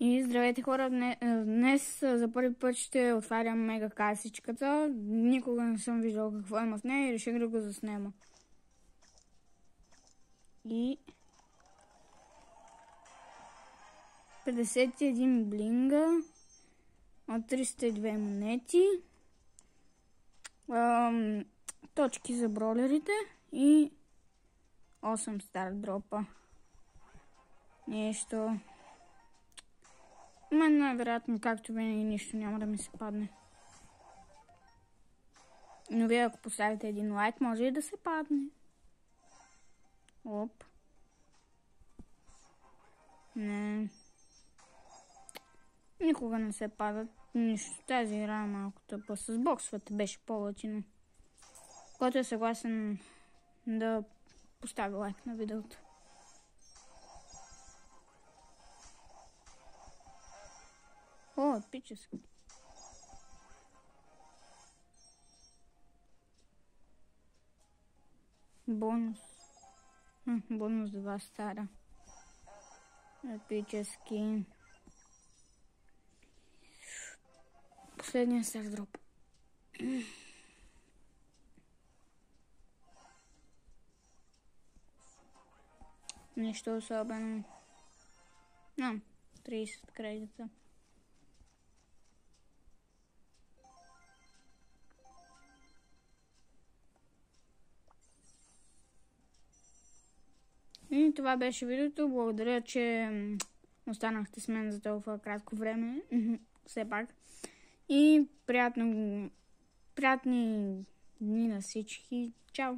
И здравейте хора, днес за първи път ще отварям мега касичката. Никога не съм виждал какво има в нея и реших да го заснема. И 51 блинга от 302 монети, точки за бролерите и 8 стар дропа. Нещо. Мен най-вероятно, както винаги, нищо няма да ми се падне. Но вие ако поставите един лайк, може и да се падне. Оп. Не. Никога не се падат нищо. Тази игра е малко тъпа. С боксовете беше по-латино. Който е съгласен да постави лайк на видеото. О, епически. Бонус. Бонус 2 стара. Епически. Последния стар дроп. Нещо особено. 30 кредита. И това беше видеото. Благодаря, че останахте с мен за толкова кратко време. Все пак. И приятни дни на всички. Чао!